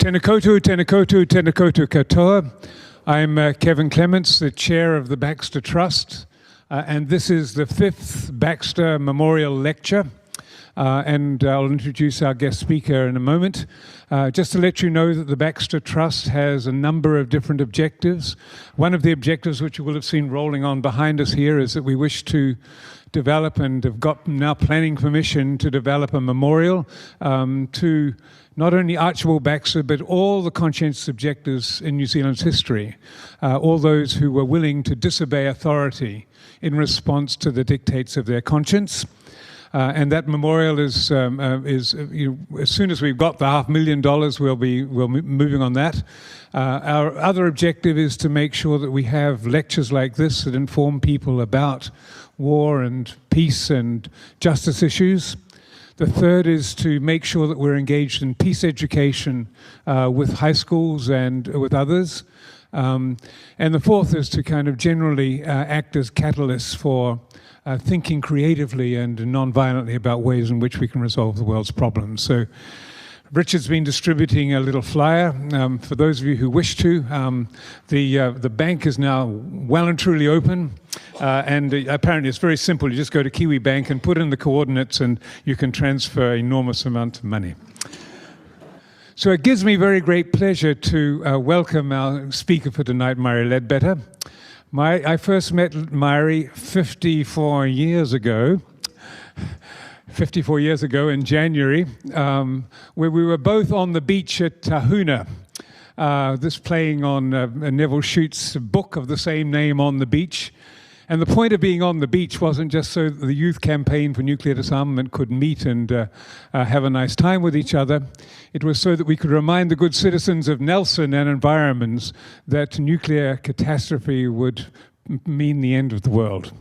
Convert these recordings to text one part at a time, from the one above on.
Tēnā koutou, tēnā koutou, tēnā koutou katoa. I'm Kevin Clements, the chair of the Baxter Trust, and this is the 5th Baxter Memorial Lecture. And I'll introduce our guest speaker in a moment. Just to let you know that the Baxter Trust has a number of different objectives. One of the objectives, which you will have seen rolling on behind us here, is that we wish to develop and have got now planning permission to develop a memorial to not only Archibald Baxter, but all the conscientious objectors in New Zealand's history, all those who were willing to disobey authority in response to the dictates of their conscience. And that memorial is as soon as we've got the $500,000, we'll be moving on that. Our other objective is to make sure that we have lectures like this that inform people about war and peace and justice issues. The third is to make sure that we're engaged in peace education with high schools and with others. And the fourth is to kind of generally act as catalysts for thinking creatively and non-violently about ways in which we can resolve the world's problems. So Richard's been distributing a little flyer for those of you who wish to. The bank is now well and truly open, and apparently it's very simple. You just go to Kiwi Bank and put in the coordinates and you can transfer enormous amount of money. So it gives me very great pleasure to welcome our speaker for tonight, Maire Leadbeater. I first met Maire 54 years ago in January, where we were both on the beach at Tahuna, this playing on Neville Shute's book of the same name, On the Beach. And the point of being on the beach wasn't just so that the youth campaign for nuclear disarmament could meet and have a nice time with each other. It was so that we could remind the good citizens of Nelson and environments that nuclear catastrophe would mean the end of the world.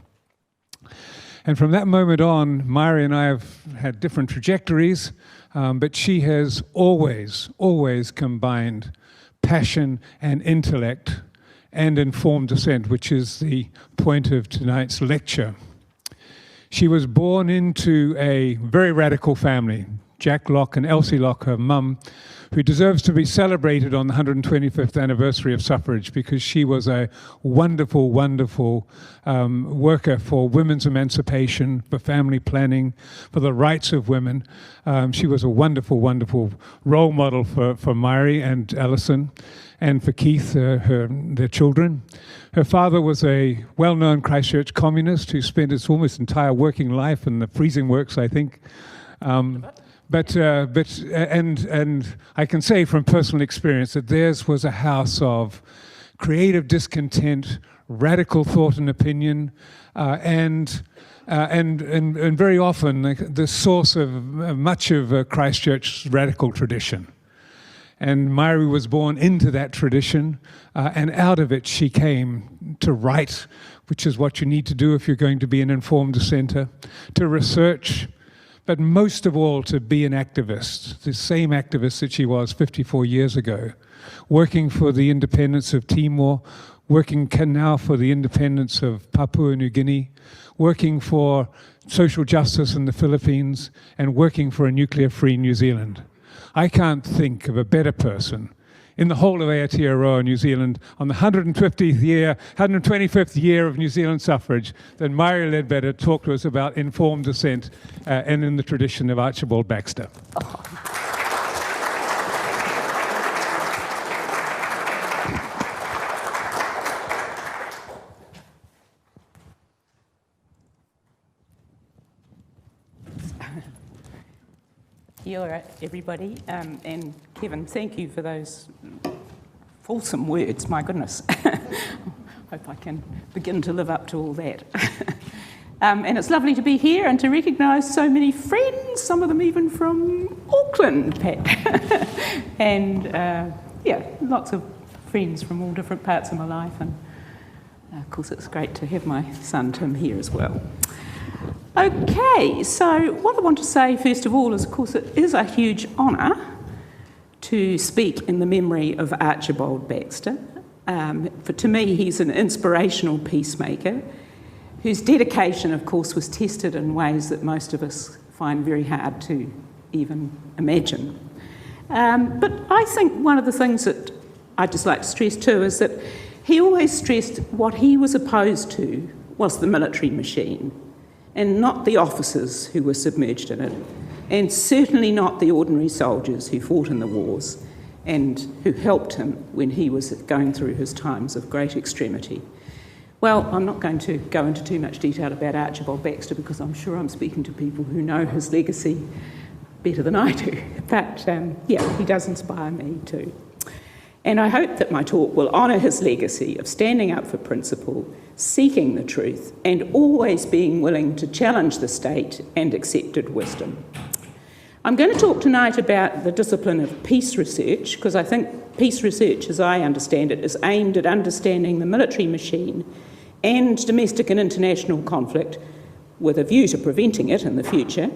And from that moment on, Maire and I have had different trajectories, but she has always combined passion and intellect and informed dissent, which is the point of tonight's lecture. She was born into a very radical family, Jack Locke and Elsie Locke, her mum, who deserves to be celebrated on the 125th anniversary of suffrage because she was a wonderful worker for women's emancipation, for family planning, for the rights of women. She was a wonderful role model for Maire and Alison and for Keith, their children. Her father was a well-known Christchurch communist who spent his almost entire working life in the freezing works, I think. But I can say from personal experience that theirs was a house of creative discontent, radical thought and opinion, and very often the source of much of Christchurch's radical tradition. And Maire was born into that tradition, and out of it she came to write, which is what you need to do if you're going to be an informed dissenter, to research, but most of all to be an activist, the same activist that she was 54 years ago, working for the independence of Timor, working now for the independence of Papua New Guinea, working for social justice in the Philippines, and working for a nuclear-free New Zealand. I can't think of a better person in the whole of Aotearoa, New Zealand, on the 125th year of New Zealand suffrage, than Maire Leadbeater talked to us about informed dissent and in the tradition of Archibald Baxter. Kia ora, everybody, and Kevin, thank you for those fulsome words, my goodness. Hope I can begin to live up to all that. And it's lovely to be here and to recognise so many friends, some of them even from Auckland, Pat. And yeah, lots of friends from all different parts of my life, and of course it's great to have my son Tim here as well. Okay, so what I want to say first of all is, of course, it is a huge honour to speak in the memory of Archibald Baxter. To me, he's an inspirational peacemaker whose dedication, of course, was tested in ways that most of us find very hard to even imagine. But I think one of the things that I'd just like to stress too is that he always stressed what he was opposed to was the military machine, and not the officers who were submerged in it, and certainly not the ordinary soldiers who fought in the wars and who helped him when he was going through his times of great extremity. Well, I'm not going to go into too much detail about Archibald Baxter because I'm sure I'm speaking to people who know his legacy better than I do. But yeah, he does inspire me too. And I hope that my talk will honour his legacy of standing up for principle, seeking the truth, and always being willing to challenge the state and accepted wisdom. I'm going to talk tonight about the discipline of peace research, because I think peace research, as I understand it, is aimed at understanding the military machine and domestic and international conflict with a view to preventing it in the future.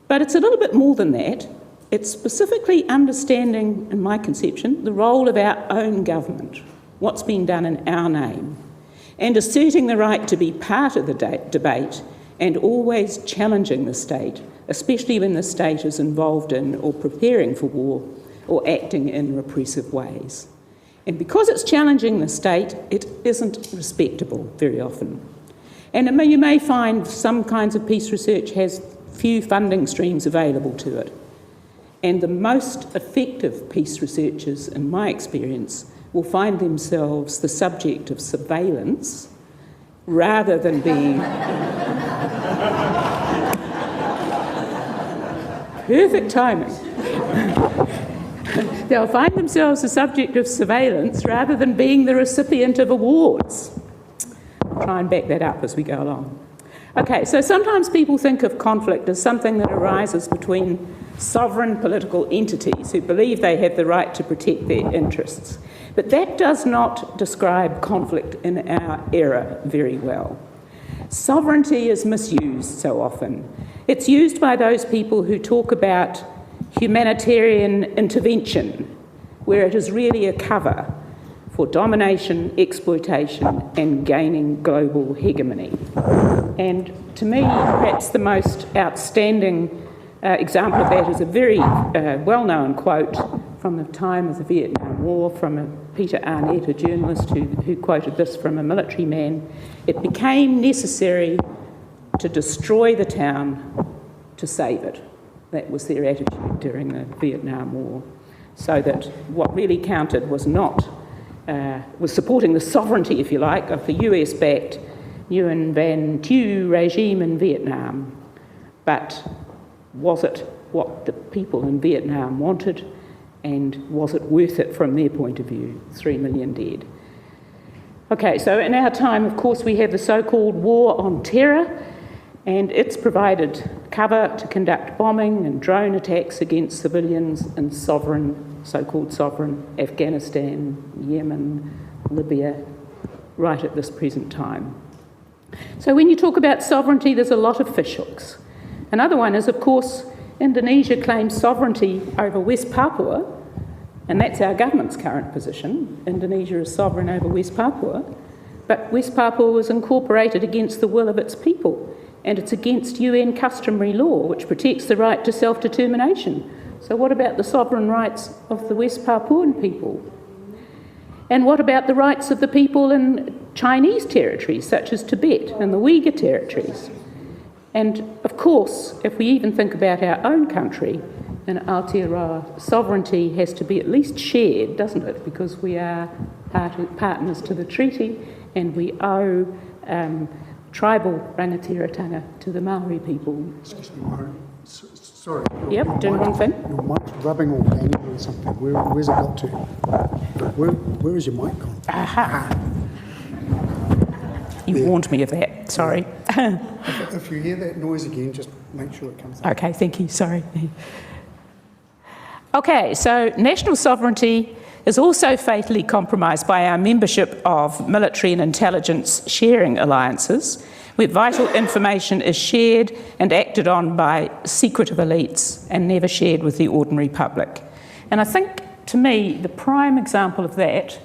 But it's a little bit more than that. It's specifically understanding, in my conception, the role of our own government, what's been done in our name, and asserting the right to be part of the debate and always challenging the state, especially when the state is involved in or preparing for war or acting in repressive ways. And because it's challenging the state, it isn't respectable very often. And you may find some kinds of peace research has few funding streams available to it. And the most effective peace researchers, in my experience, will find themselves the subject of surveillance rather than being... Perfect timing. They'll find themselves the subject of surveillance rather than being the recipient of awards. I'll try and back that up as we go along. Okay, so sometimes people think of conflict as something that arises between sovereign political entities who believe they have the right to protect their interests. But that does not describe conflict in our era very well. Sovereignty is misused so often. It's used by those people who talk about humanitarian intervention, where it is really a cover for domination, exploitation, and gaining global hegemony. And to me, perhaps the most outstanding example of that is a very well-known quote from the time of the Vietnam War from Peter Arnett, a journalist who quoted this from a military man. It became necessary to destroy the town to save it. That was their attitude during the Vietnam War. So that what really counted was not, was supporting the sovereignty, if you like, of the US-backed Nguyen Van Thieu regime in Vietnam. But was it what the people in Vietnam wanted, and was it worth it from their point of view? 3 million dead. Okay, so in our time, of course, we have the so-called war on terror, and it's provided cover to conduct bombing and drone attacks against civilians in so-called sovereign Afghanistan, Yemen, Libya, right at this present time. So when you talk about sovereignty, there's a lot of fishhooks. Another one is, of course, Indonesia claims sovereignty over West Papua, and that's our government's current position. Indonesia is sovereign over West Papua, but West Papua was incorporated against the will of its people, and it's against UN customary law, which protects the right to self-determination. So what about the sovereign rights of the West Papuan people? And what about the rights of the people in Chinese territories, such as Tibet and the Uyghur territories? And of course, if we even think about our own country, in Aotearoa, sovereignty has to be at least shared, doesn't it? Because we are partners to the treaty, and we owe tribal rangatiratanga to the Maori people. Excuse me, Maori. Sorry. Yep, doing the wrong thing. Your mic's rubbing or banging on something. Where's it got to? Where is your mic gone? Aha. You warned me of that, sorry. If you hear that noise again, just make sure it comes out. Okay, thank you, sorry. Okay, so national sovereignty is also fatally compromised by our membership of military and intelligence sharing alliances, where vital information is shared and acted on by secretive elites and never shared with the ordinary public. And I think, to me, the prime example of that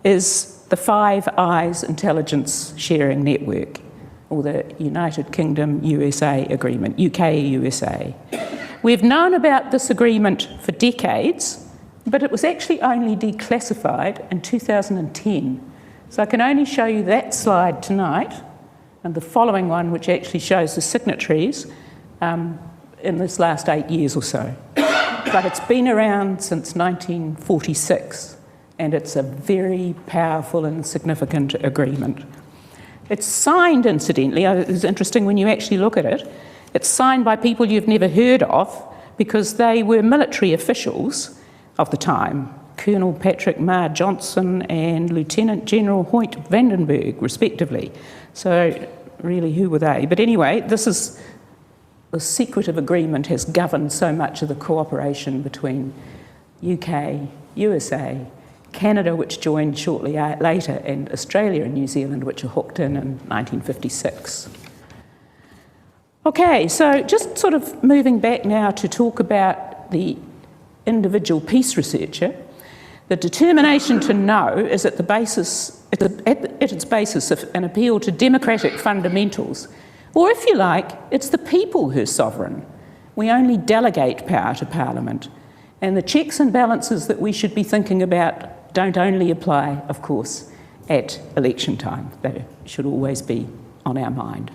is the Five Eyes intelligence sharing network, or the United Kingdom USA agreement, UK-USA. We've known about this agreement for decades, but it was actually only declassified in 2010. So I can only show you that slide tonight, and the following one, which actually shows the signatories in this last 8 years or so. But it's been around since 1946, and it's a very powerful and significant agreement. It's signed, incidentally, it's interesting when you actually look at it, it's signed by people you've never heard of because they were military officials of the time, Colonel Patrick Marr Johnson and Lieutenant General Hoyt Vandenberg, respectively. So really, who were they? But anyway, the secretive agreement has governed so much of the cooperation between UK, USA, Canada, which joined shortly later, and Australia and New Zealand, which are hooked in 1956. Okay, so just sort of moving back now to talk about the individual peace researcher. The determination to know is at its basis of an appeal to democratic fundamentals, or if you like, it's the people who are sovereign. We only delegate power to Parliament, and the checks and balances that we should be thinking about don't only apply, of course, at election time. They should always be on our mind.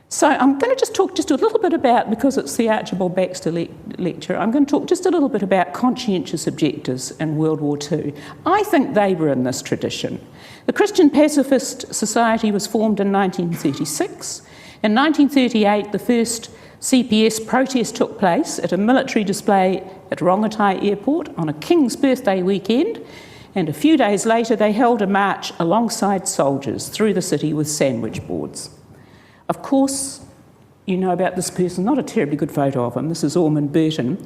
So I'm going to just talk just a little bit about, because it's the Archibald Baxter lecture, I'm going to talk just a little bit about conscientious objectors in World War II. I think they were in this tradition. The Christian Pacifist Society was formed in 1936. In 1938, the first CPS protest took place at a military display at Rongotai Airport on a King's birthday weekend, and a few days later they held a march alongside soldiers through the city with sandwich boards. Of course, you know about this person, not a terribly good photo of him, this is Ormond Burton.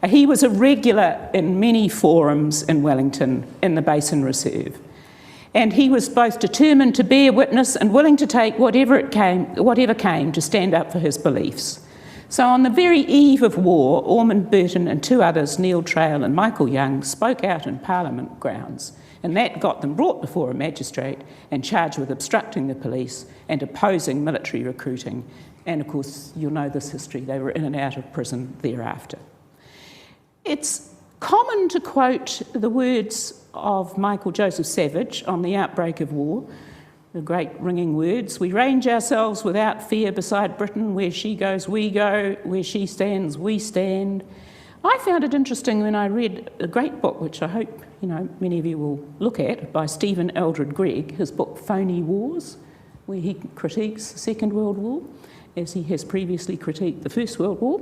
He was a regular in many forums in Wellington in the Basin Reserve. And he was both determined to bear witness and willing to take whatever came to stand up for his beliefs. So on the very eve of war, Ormond Burton and two others, Neil Trail and Michael Young, spoke out in Parliament grounds, and that got them brought before a magistrate and charged with obstructing the police and opposing military recruiting. And of course, you'll know this history, they were in and out of prison thereafter. It's common to quote the words of Michael Joseph Savage on the outbreak of war, the great ringing words, "We range ourselves without fear beside Britain, where she goes we go, where she stands we stand." I found it interesting when I read a great book, which I hope many of you will look at, by Stephen Eldred Gregg, his book Phony Wars, where he critiques the Second World War, as he has previously critiqued the First World War.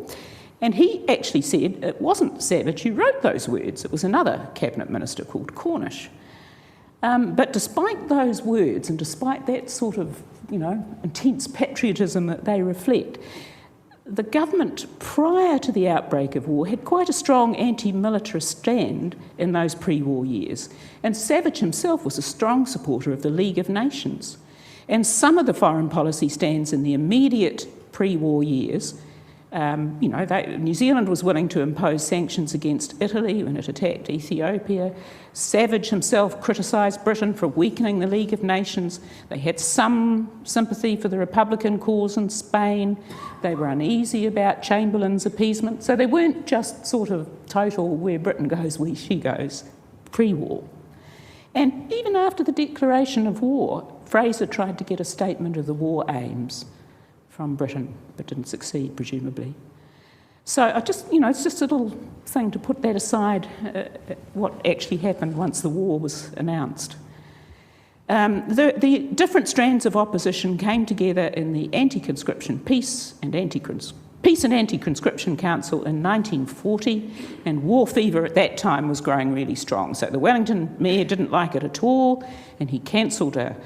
And he actually said it wasn't Savage who wrote those words, it was another cabinet minister called Cornish. But despite those words, and despite that sort of, intense patriotism that they reflect, the government prior to the outbreak of war had quite a strong anti-militarist stand in those pre-war years. And Savage himself was a strong supporter of the League of Nations. And some of the foreign policy stands in the immediate pre-war years, New Zealand was willing to impose sanctions against Italy when it attacked Ethiopia. Savage himself criticised Britain for weakening the League of Nations. They had some sympathy for the Republican cause in Spain. They were uneasy about Chamberlain's appeasement. So they weren't just sort of total where Britain goes, she goes, pre-war. And even after the declaration of war, Fraser tried to get a statement of the war aims from Britain, but didn't succeed, presumably. So I just, it's just a little thing to put that aside, what actually happened once the war was announced. The different strands of opposition came together in the Anti-Conscription Peace and Anti-Conscription Council in 1940, and war fever at that time was growing really strong. So the Wellington mayor didn't like it at all, and he cancelled a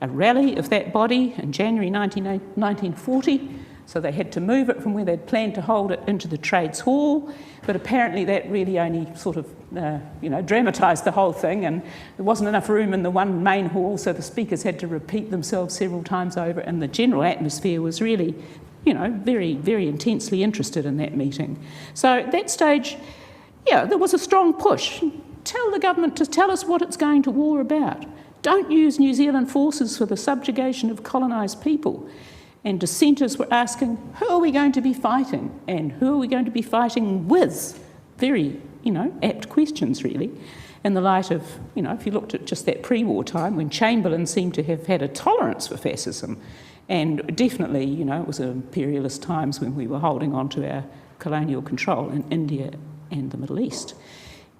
rally of that body in January 1940, so they had to move it from where they'd planned to hold it into the Trades Hall, but apparently that really only sort of, dramatised the whole thing, and there wasn't enough room in the one main hall, so the speakers had to repeat themselves several times over, and the general atmosphere was really, very, very intensely interested in that meeting. So at that stage, there was a strong push. Tell the government to tell us what it's going to war about. Don't use New Zealand forces for the subjugation of colonised people. and dissenters were asking, who are we going to be fighting? And who are we going to be fighting with? Very, apt questions, really, in the light of, if you looked at just that pre-war time when Chamberlain seemed to have had a tolerance for fascism, and definitely, it was imperialist times when we were holding on to our colonial control in India and the Middle East.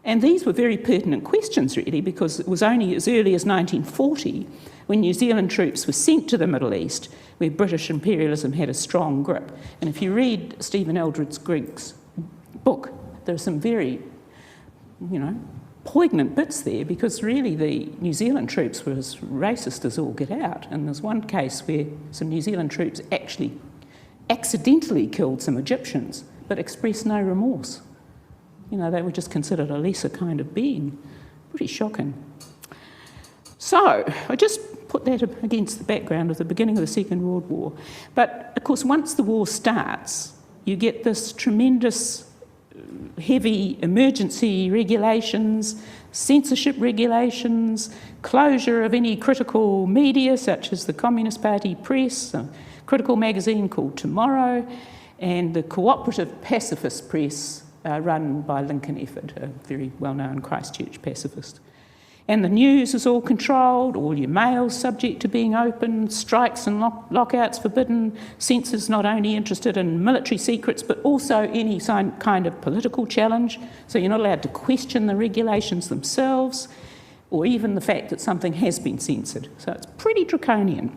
And these were very pertinent questions, really, because it was only as early as 1940 when New Zealand troops were sent to the Middle East where British imperialism had a strong grip. And if you read Stephen Eldred Grigg's book, there are some very, poignant bits there, because really the New Zealand troops were as racist as all get out. And there's one case where some New Zealand troops actually accidentally killed some Egyptians but expressed no remorse. They were just considered a lesser kind of being. Pretty shocking. So I just put that against the background of the beginning of the Second World War. But of course, once the war starts, you get this tremendous heavy emergency regulations, censorship regulations, closure of any critical media such as the Communist Party press, a critical magazine called Tomorrow, and the cooperative pacifist press run by Lincoln Efford, a very well-known Christchurch pacifist. And the news is all controlled, all your mail's subject to being opened, strikes and lockouts forbidden, censors not only interested in military secrets but also any kind of political challenge, so you're not allowed to question the regulations themselves or even the fact that something has been censored. So it's pretty draconian.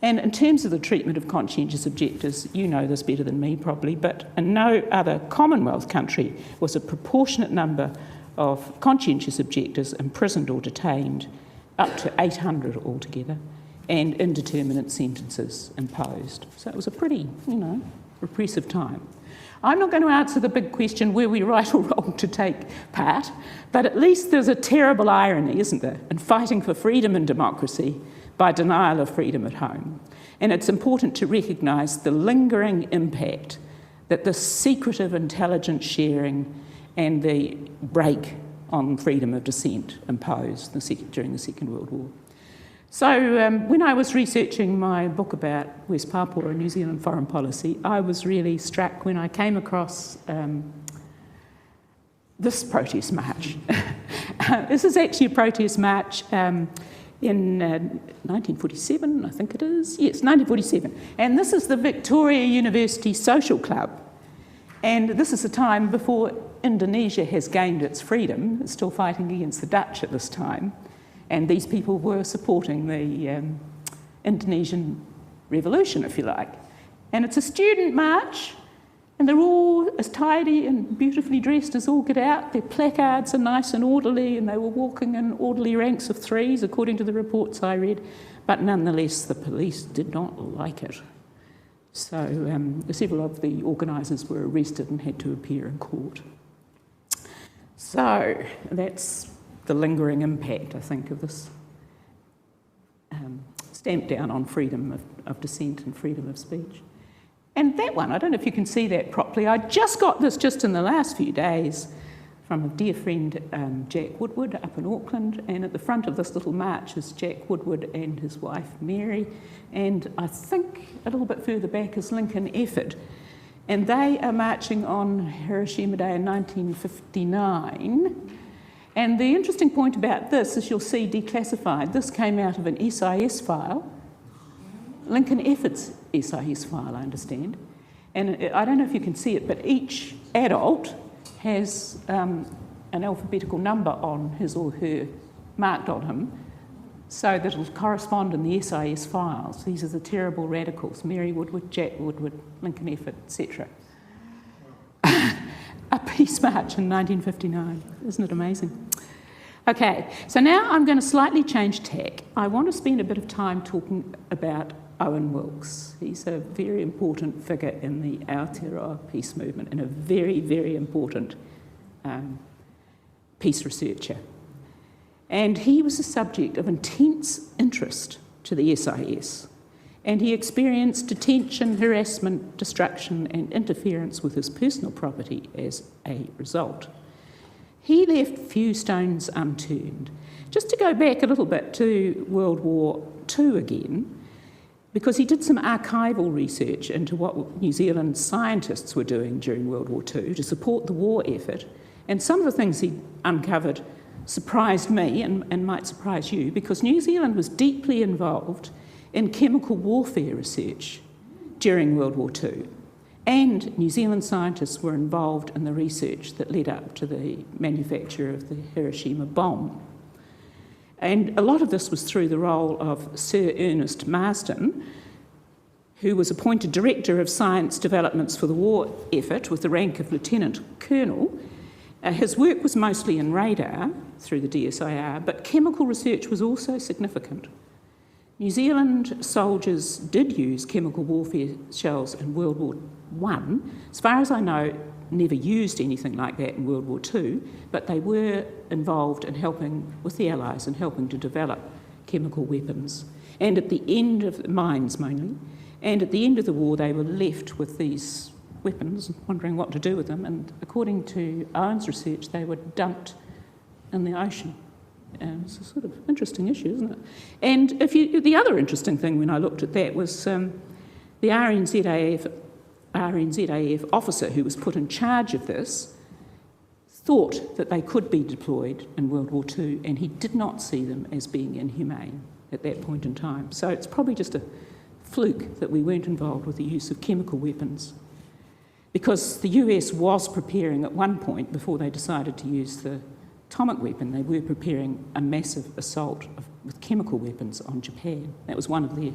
And in terms of the treatment of conscientious objectors, you know this better than me probably, but in no other Commonwealth country was a proportionate number of conscientious objectors imprisoned or detained, up to 800 altogether, and indeterminate sentences imposed. So it was a pretty, repressive time. I'm not going to answer the big question, were we right or wrong to take part, but at least there's a terrible irony, isn't there, in fighting for freedom and democracy by denial of freedom at home. And it's important to recognise the lingering impact that the secretive intelligence sharing and the break on freedom of dissent imposed during the Second World War. So when I was researching my book about West Papua and New Zealand foreign policy, I was really struck when I came across this protest march. This is actually a protest march in 1947, I think it is. Yes, 1947. And this is the Victoria University Social Club. And this is a time before Indonesia has gained its freedom. It's still fighting against the Dutch at this time. And these people were supporting the Indonesian revolution, if you like. And it's a student march, and they're all as tidy and beautifully dressed as all get out. Their placards are nice and orderly, and they were walking in orderly ranks of threes, according to the reports I read. But nonetheless, the police did not like it. So several of the organisers were arrested and had to appear in court. So that's the lingering impact, I think, of this stamp down on freedom of dissent and freedom of speech. And that one, I don't know if you can see that properly, I just got this just in the last few days from a dear friend, Jack Woodward, up in Auckland, and at the front of this little march is Jack Woodward and his wife Mary, and I think a little bit further back is Lincoln Efford, and they are marching on Hiroshima Day in 1959. And the interesting point about this is you'll see declassified. This came out of an SIS file, Lincoln Efford's SIS file, I understand. And I don't know if you can see it, but each adult has an alphabetical number on his or her, marked on him, so that it'll correspond in the SIS files. These are the terrible radicals: Mary Woodward, Jack Woodward, Lincoln Efford, etc. A peace march in 1959. Isn't it amazing? Okay, so now I'm going to slightly change tack. I want to spend a bit of time talking about Owen Wilkes. He's a very important figure in the Aotearoa peace movement and a very, very important peace researcher. And he was a subject of intense interest to the SIS. And he experienced detention, harassment, destruction, and interference with his personal property as a result. He left few stones unturned. Just to go back a little bit to World War II again, because he did some archival research into what New Zealand scientists were doing during World War II to support the war effort. And some of the things he uncovered surprised me and might surprise you, because New Zealand was deeply involved in chemical warfare research during World War II. And New Zealand scientists were involved in the research that led up to the manufacture of the Hiroshima bomb. And a lot of this was through the role of Sir Ernest Marsden, who was appointed Director of Science Developments for the War Effort with the rank of Lieutenant Colonel. His work was mostly in radar through the DSIR, but chemical research was also significant. New Zealand soldiers did use chemical warfare shells in World War I. As far as I know, never used anything like that in World War II, but they were involved in helping with the Allies and helping to develop chemical weapons. And at the end of mines mainly, and at the end of the war, they were left with these weapons, wondering what to do with them. And according to Owen's research, they were dumped in the ocean. And it's a sort of interesting issue, isn't it? And the other interesting thing when I looked at that was the RNZAF officer who was put in charge of this thought that they could be deployed in World War II, and he did not see them as being inhumane at that point in time. So it's probably just a fluke that we weren't involved with the use of chemical weapons, because the US was preparing at one point, before they decided to use the atomic weapon, they were preparing a massive assault with chemical weapons on Japan. That was one of their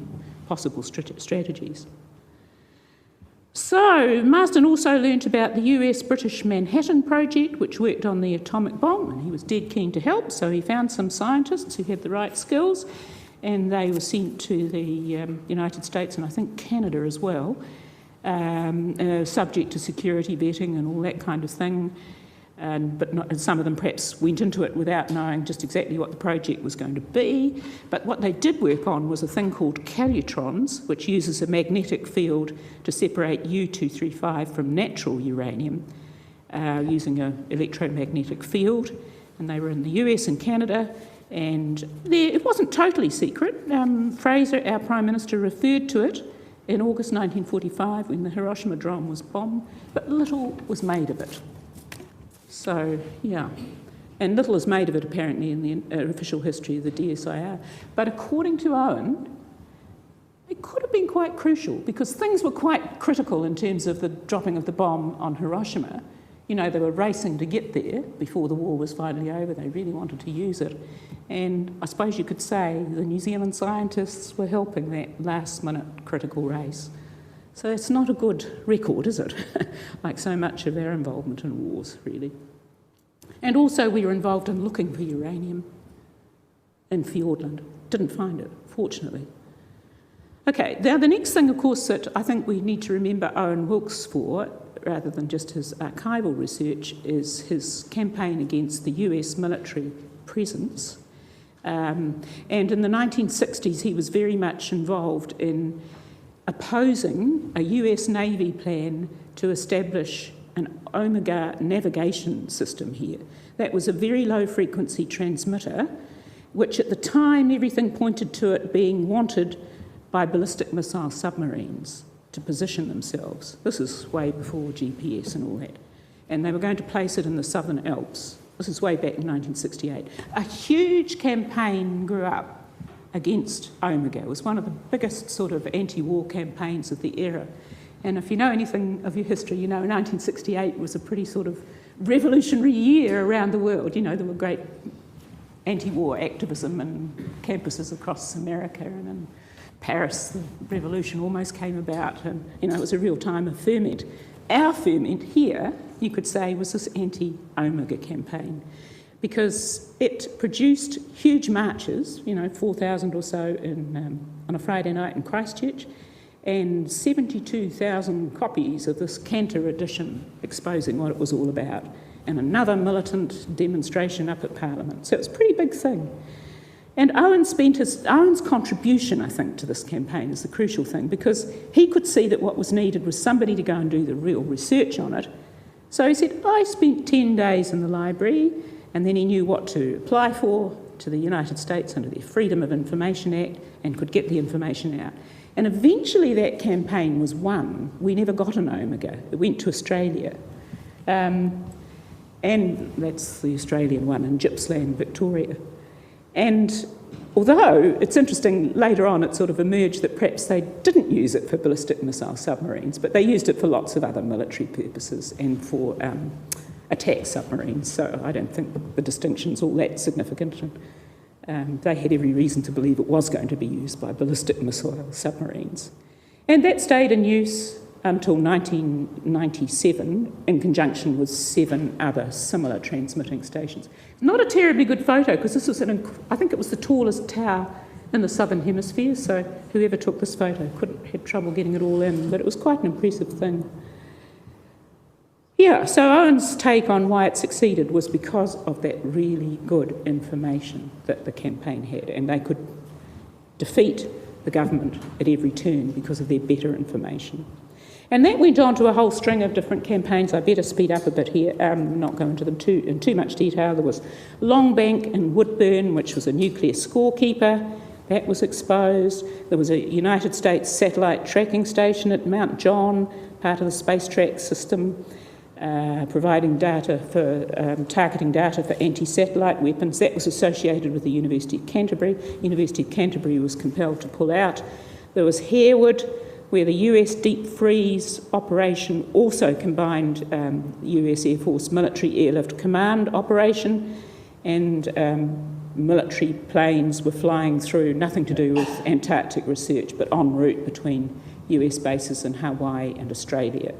possible strategies. So Marsden also learnt about the US-British Manhattan Project, which worked on the atomic bomb, and he was dead keen to help, so he found some scientists who had the right skills, and they were sent to the United States and I think Canada as well, subject to security vetting and all that kind of thing. But some of them perhaps went into it without knowing just exactly what the project was going to be. But what they did work on was a thing called calutrons, which uses a magnetic field to separate U-235 from natural uranium using an electromagnetic field. And they were in the US and Canada, and it wasn't totally secret. Fraser, our Prime Minister, referred to it in August 1945 when the Hiroshima drum was bombed, but little was made of it. So, yeah, and little is made of it apparently in the official history of the DSIR. But according to Owen, it could have been quite crucial, because things were quite critical in terms of the dropping of the bomb on Hiroshima. You know, they were racing to get there before the war was finally over. They really wanted to use it. And I suppose you could say the New Zealand scientists were helping that last-minute critical race. So it's not a good record, is it? Like so much of our involvement in wars, really. And also we were involved in looking for uranium in Fiordland. Didn't find it, fortunately. Okay, now the next thing, of course, that I think we need to remember Owen Wilkes for, rather than just his archival research, is his campaign against the US military presence. And in the 1960s, he was very much involved in opposing a US Navy plan to establish an Omega navigation system here. That was a very low-frequency transmitter, which at the time everything pointed to it being wanted by ballistic missile submarines to position themselves. This is way before GPS and all that. And they were going to place it in the Southern Alps. This is way back in 1968. A huge campaign grew up against Omega. It was one of the biggest sort of anti-war campaigns of the era. And if you know anything of your history, you know 1968 was a pretty sort of revolutionary year around the world. You know, there were great anti-war activism in campuses across America, and in Paris the revolution almost came about, and you know, it was a real time of ferment. Our ferment here, you could say, was this anti-Omega campaign, because it produced huge marches, you know, 4,000 or so on a Friday night in Christchurch, and 72,000 copies of this Cantor edition exposing what it was all about, and another militant demonstration up at Parliament. So it was a pretty big thing. And Owen's contribution, I think, to this campaign is the crucial thing, because he could see that what was needed was somebody to go and do the real research on it. So he said, I spent 10 days in the library, and then he knew what to apply for to the United States under the Freedom of Information Act and could get the information out. And eventually that campaign was won. We never got an Omega. It went to Australia. And that's the Australian one in Gippsland, Victoria. And although it's interesting, later on it sort of emerged that perhaps they didn't use it for ballistic missile submarines, but they used it for lots of other military purposes and for attack submarines. So I don't think the distinction's all that significant. They had every reason to believe it was going to be used by ballistic missile submarines. And that stayed in use until 1997 in conjunction with 7 other similar transmitting stations. Not a terribly good photo because this was, I think it was the tallest tower in the southern hemisphere, so whoever took this photo had trouble getting it all in, but it was quite an impressive thing. Yeah, so Owen's take on why it succeeded was because of that really good information that the campaign had, and they could defeat the government at every turn because of their better information. And that went on to a whole string of different campaigns. I better speed up a bit here, not go into them in too much detail. There was Longbank and Woodburn, which was a nuclear scorekeeper. That was exposed. There was a United States satellite tracking station at Mount John, part of the space track system, providing data for targeting data for anti-satellite weapons. That was associated with the University of Canterbury. University of Canterbury was compelled to pull out. There was Harewood, where the US deep freeze operation also combined US Air Force military airlift command operation, and military planes were flying through, nothing to do with Antarctic research, but en route between US bases in Hawaii and Australia.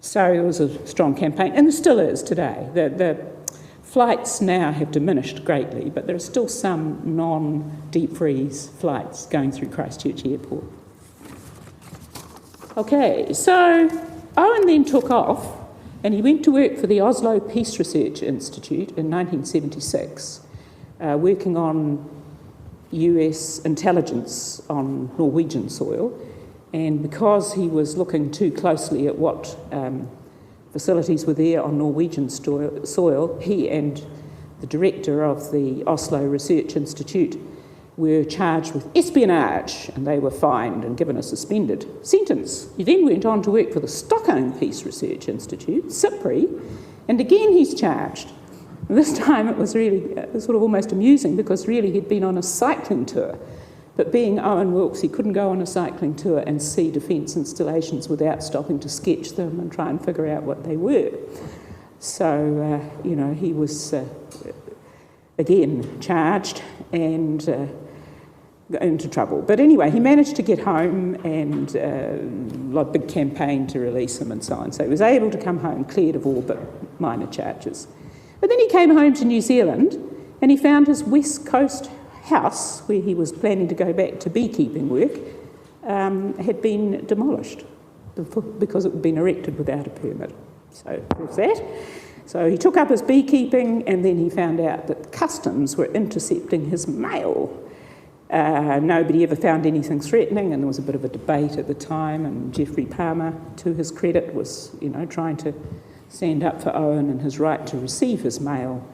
So it was a strong campaign, and there still is today. The flights now have diminished greatly, but there are still some non-deep freeze flights going through Christchurch Airport. Okay, so Owen then took off and he went to work for the Oslo Peace Research Institute in 1976, working on US intelligence on Norwegian soil. And because he was looking too closely at what facilities were there on Norwegian soil, he and the director of the Oslo Research Institute were charged with espionage, and they were fined and given a suspended sentence. He then went on to work for the Stockholm Peace Research Institute, SIPRI, and again he's charged. And this time it was really sort of almost amusing because really he'd been on a cycling tour, but being Owen Wilkes, he couldn't go on a cycling tour and see defence installations without stopping to sketch them and try and figure out what they were. So, he was again charged and into trouble. But anyway, he managed to get home, and a big campaign to release him and so on. So he was able to come home cleared of all but minor charges. But then he came home to New Zealand and he found his West Coast house, where he was planning to go back to beekeeping work, had been demolished because it had been erected without a permit. So there's that. So he took up his beekeeping, and then he found out that customs were intercepting his mail. Nobody ever found anything threatening, and there was a bit of a debate at the time, and Geoffrey Palmer, to his credit, was trying to stand up for Owen and his right to receive his mail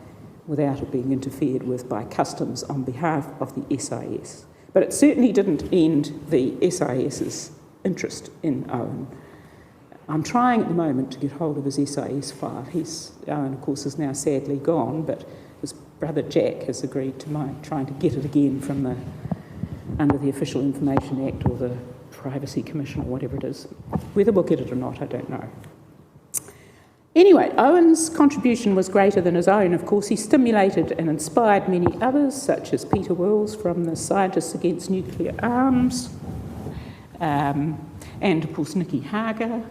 without it being interfered with by customs on behalf of the SIS. But it certainly didn't end the SIS's interest in Owen. I'm trying at the moment to get hold of his SIS file. Owen, of course, is now sadly gone, but his brother Jack has agreed to trying to get it again from under the Official Information Act or the Privacy Commission or whatever it is. Whether we'll get it or not, I don't know. Anyway, Owen's contribution was greater than his own. Of course, he stimulated and inspired many others, such as Peter Wills from the Scientists Against Nuclear Arms, and of course Nicky Hager.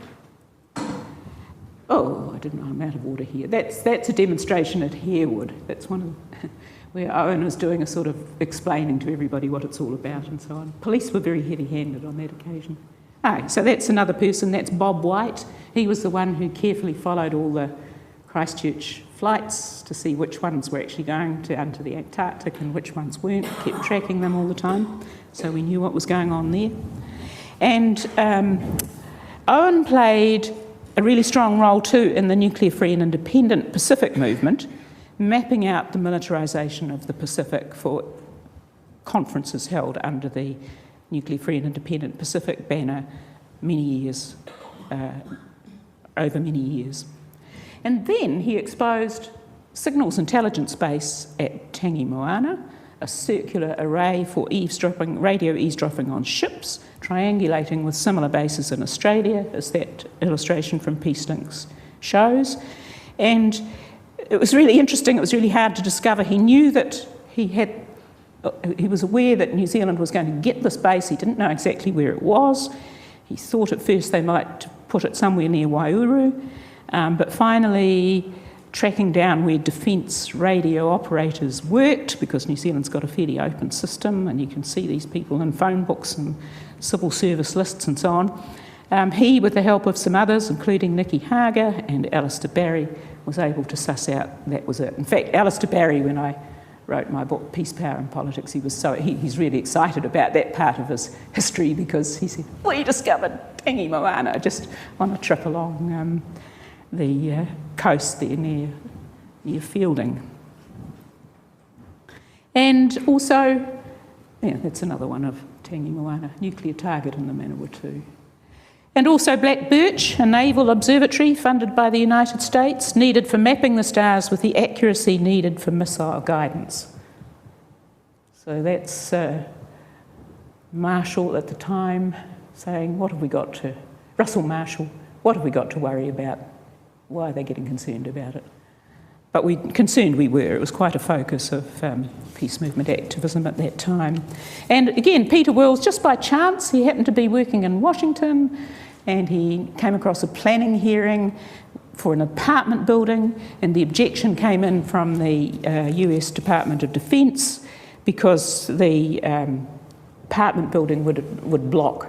Oh, I didn't know, I'm out of order here. That's a demonstration at Harewood. That's one of where Owen was doing a sort of explaining to everybody what it's all about and so on. Police were very heavy-handed on that occasion. Oh, so that's another person, that's Bob White. He was the one who carefully followed all the Christchurch flights to see which ones were actually going down to the Antarctic and which ones weren't, kept tracking them all the time, so we knew what was going on there. And Owen played a really strong role too in the nuclear-free and independent Pacific movement, mapping out the militarisation of the Pacific for conferences held under the nuclear free and independent Pacific banner over many years. And then he exposed Signals Intelligence Base at Tangi Moana, a circular array for radio eavesdropping on ships, triangulating with similar bases in Australia, as that illustration from Peace Links shows. And it was really interesting, it was really hard to discover. He knew that he was aware that New Zealand was going to get this base. He didn't know exactly where it was. He thought at first they might put it somewhere near Waiouru, but finally tracking down where defence radio operators worked, because New Zealand's got a fairly open system and you can see these people in phone books and civil service lists and so on. He, with the help of some others, including Nikki Hager and Alistair Barry, was able to suss out that was it. In fact, Alistair Barry, when I wrote my book, Peace, Power and Politics, he's really excited about that part of his history, because he said, we discovered Tangi Moana just on a trip along the coast there near Fielding. And also, that's another one of Tangi Moana, nuclear target in the Manawatu. And also Black Birch, a naval observatory funded by the United States, needed for mapping the stars with the accuracy needed for missile guidance. So that's Marshall at the time saying, Russell Marshall, what have we got to worry about? Why are they getting concerned about it? But we were. It was quite a focus of peace movement activism at that time. And again, Peter Wills, just by chance, he happened to be working in Washington and he came across a planning hearing for an apartment building, and the objection came in from the US Department of Defence because the apartment building would block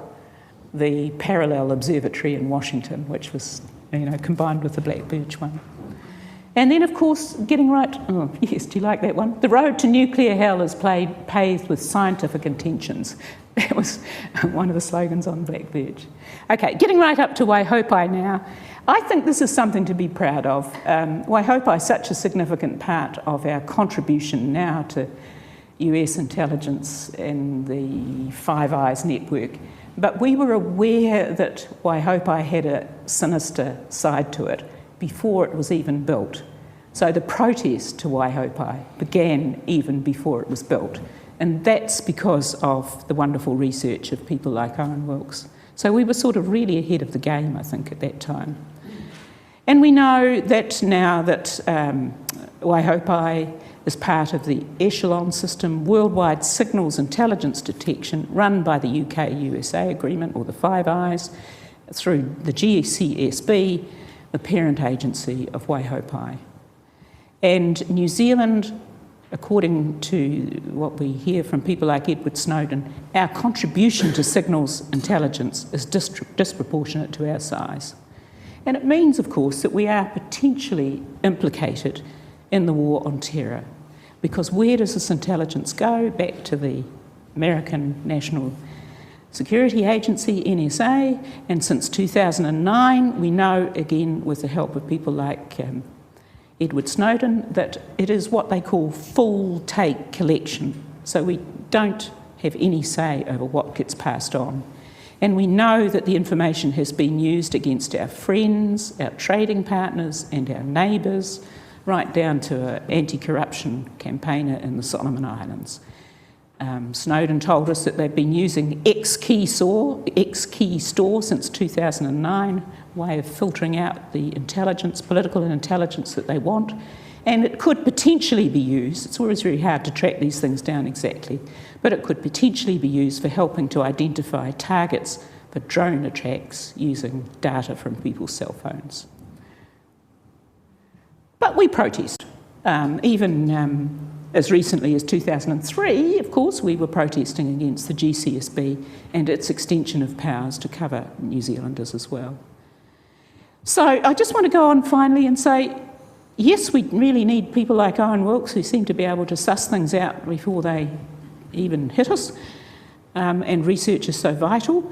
the parallel observatory in Washington, which was combined with the Black Birch one. And then, of course, getting right... Oh, yes, do you like that one? The road to nuclear hell is paved with scientific intentions. That was one of the slogans on Black Birch. Okay, getting right up to Waihopai now. I think this is something to be proud of. Waihopai is such a significant part of our contribution now to US intelligence and the Five Eyes network. But we were aware that Waihopai had a sinister side to it before it was even built. So the protest to Waihopai began even before it was built. And that's because of the wonderful research of people like Owen Wilkes. So we were sort of really ahead of the game, I think, at that time. And we know that now that Waihopai is part of the Echelon system, worldwide signals intelligence detection run by the UK-USA agreement, or the Five Eyes, through the GCSB, the parent agency of Waihopai. And New Zealand, according to what we hear from people like Edward Snowden, our contribution to signals intelligence is disproportionate to our size. And it means, of course, that we are potentially implicated in the war on terror. Because where does this intelligence go? Back to the American National Security Agency, NSA, and since 2009, we know, again, with the help of people like Edward Snowden, that it is what they call full take collection. So we don't have any say over what gets passed on. And we know that the information has been used against our friends, our trading partners, and our neighbours, right down to an anti-corruption campaigner in the Solomon Islands. Snowden told us that they've been using X-Key Store since 2009, way of filtering out the intelligence, political intelligence that they want. And it could potentially be used, it's always very hard to track these things down exactly, but it could potentially be used for helping to identify targets for drone attacks using data from people's cell phones. But we protest. Even as recently as 2003, of course, we were protesting against the GCSB and its extension of powers to cover New Zealanders as well. So I just want to go on finally and say, yes, we really need people like Owen Wilkes who seem to be able to suss things out before they even hit us, and research is so vital.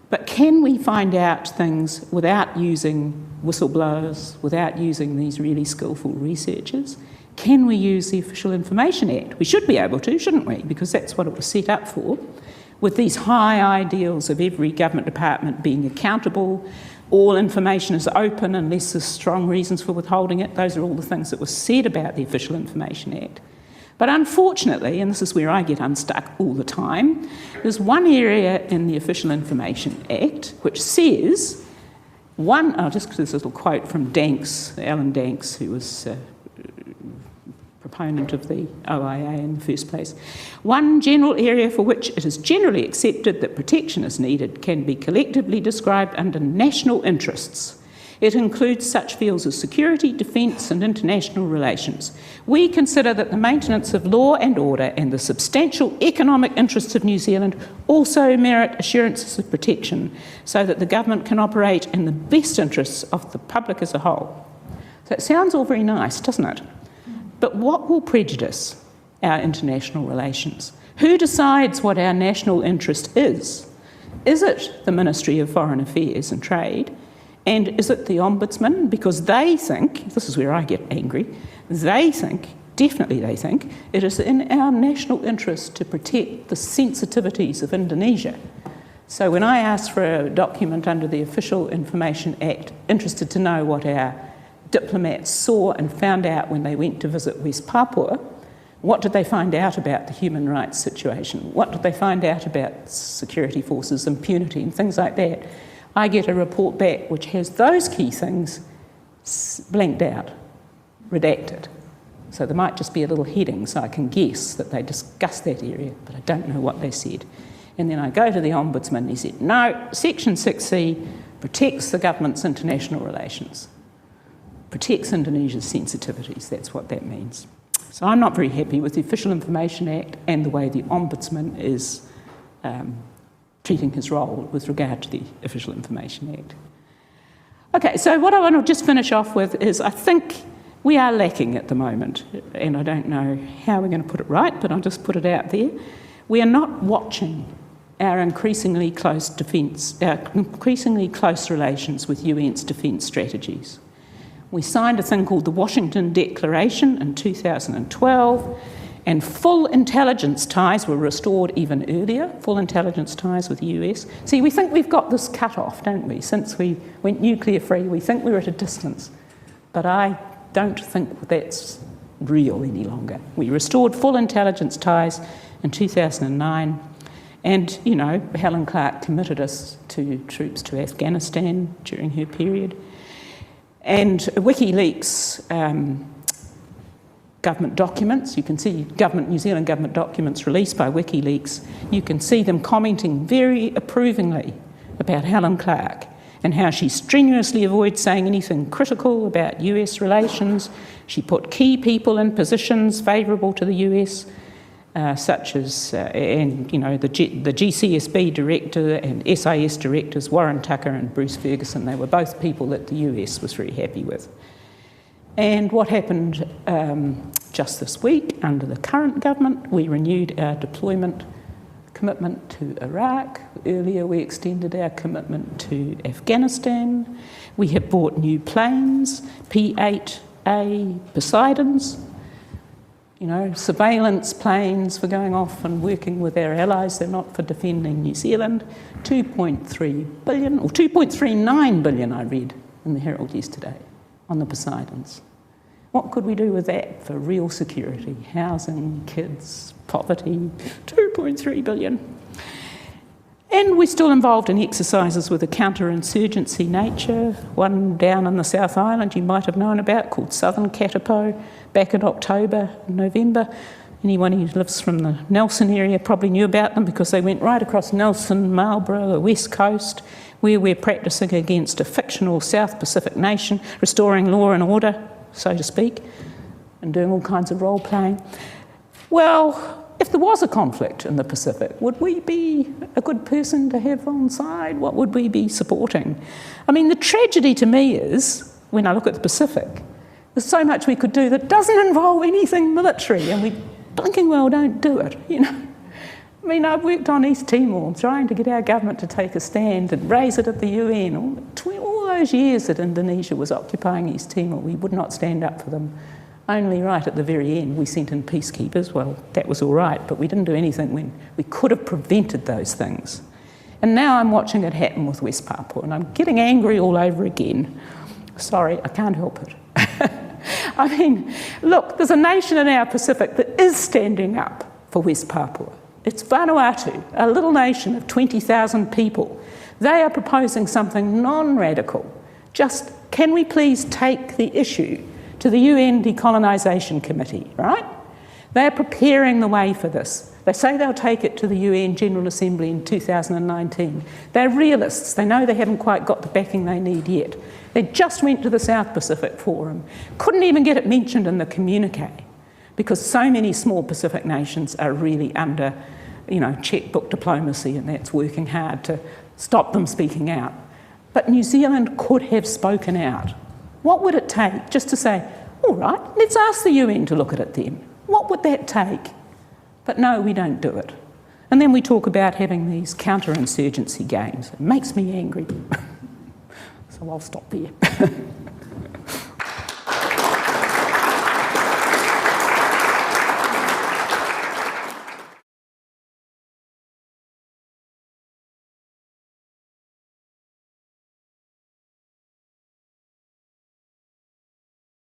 But can we find out things without using whistleblowers, without using these really skillful researchers? Can we use the Official Information Act? We should be able to, shouldn't we? Because that's what it was set up for. with these high ideals of every government department being accountable, all information is open unless there's strong reasons for withholding it. Those are all the things that were said about the Official Information Act. But unfortunately, and this is where I get unstuck all the time, there's one area in the Official Information Act which says, I'll just give this little quote from Danks, Alan Danks, who was proponent of the OIA in the first place. One general area for which it is generally accepted that protection is needed can be collectively described under national interests. It includes such fields as security, defence and international relations. We consider that the maintenance of law and order and the substantial economic interests of New Zealand also merit assurances of protection so that the government can operate in the best interests of the public as a whole. So it sounds all very nice, doesn't it? But what will prejudice our international relations? Who decides what our national interest is? Is it the Ministry of Foreign Affairs and Trade? And is it the Ombudsman? Because they think, this is where I get angry, definitely they think, it is in our national interest to protect the sensitivities of Indonesia. So when I asked for a document under the Official Information Act, interested to know what our diplomats saw and found out when they went to visit West Papua, what did they find out about the human rights situation? What did they find out about security forces, impunity and things like that? I get a report back which has those key things blanked out, redacted. So there might just be a little heading so I can guess that they discussed that area, but I don't know what they said. And then I go to the Ombudsman and he said, no, Section 6C protects the government's international relations, protects Indonesia's sensitivities, that's what that means. So I'm not very happy with the Official Information Act and the way the Ombudsman is treating his role with regard to the Official Information Act. Okay, so what I want to just finish off with is I think we are lacking at the moment, and I don't know how we're going to put it right, but I'll just put it out there. We are not watching our increasingly close relations with UN's defence strategies. We signed a thing called the Washington Declaration in 2012, and full intelligence ties were restored even earlier, full intelligence ties with the US. See, we think we've got this cut off, don't we? Since we went nuclear free, we think we're at a distance. But I don't think that's real any longer. We restored full intelligence ties in 2009, and, you know, Helen Clark committed us to troops to Afghanistan during her period. And WikiLeaks government documents, you can see New Zealand government documents released by WikiLeaks, you can see them commenting very approvingly about Helen Clark and how she strenuously avoids saying anything critical about US relations. She put key people in positions favourable to the US, such as, the GCSB director and SIS directors, Warren Tucker and Bruce Ferguson. They were both people that the US was very happy with. And what happened just this week under the current government, we renewed our deployment commitment to Iraq. Earlier we extended our commitment to Afghanistan. We have bought new planes, P-8A Poseidons, you know, surveillance planes for going off and working with our allies. They're not for defending New Zealand. 2.3 billion, or 2.39 billion I read in the Herald yesterday on the Poseidons. What could we do with that for real security? Housing, kids, poverty, 2.3 billion. And we're still involved in exercises with a counterinsurgency nature. One down in the South Island you might have known about called Southern Katipo, back in October, November. Anyone who lives from the Nelson area probably knew about them because they went right across Nelson, Marlborough, the West Coast, where we're practising against a fictional South Pacific nation, restoring law and order, so to speak, and doing all kinds of role-playing. Well, if there was a conflict in the Pacific, would we be a good person to have on side? What would we be supporting? I mean, the tragedy to me is, when I look at the Pacific, there's so much we could do that doesn't involve anything military, and we blinking well don't do it, you know. I mean, I've worked on East Timor, trying to get our government to take a stand and raise it at the UN. All those years that Indonesia was occupying East Timor, we would not stand up for them. only right at the very end we sent in peacekeepers. Well, that was all right, but we didn't do anything when we could have prevented those things. And now I'm watching it happen with West Papua, and I'm getting angry all over again. Sorry, I can't help it. I mean, look, there's a nation in our Pacific that is standing up for West Papua. It's Vanuatu, a little nation of 20,000 people. They are proposing something non-radical. Just, can we please take the issue to the UN Decolonisation Committee, right? They're preparing the way for this. They say they'll take it to the UN General Assembly in 2019. They're realists. They know they haven't quite got the backing they need yet. They just went to the South Pacific Forum. Couldn't even get it mentioned in the communique because so many small Pacific nations are really under, checkbook diplomacy, and that's working hard to stop them speaking out. But New Zealand could have spoken out. What would it take just to say, all right, let's ask the UN to look at it then? What would that take? But no, we don't do it. And then we talk about having these counterinsurgency games. It makes me angry. So I'll stop there.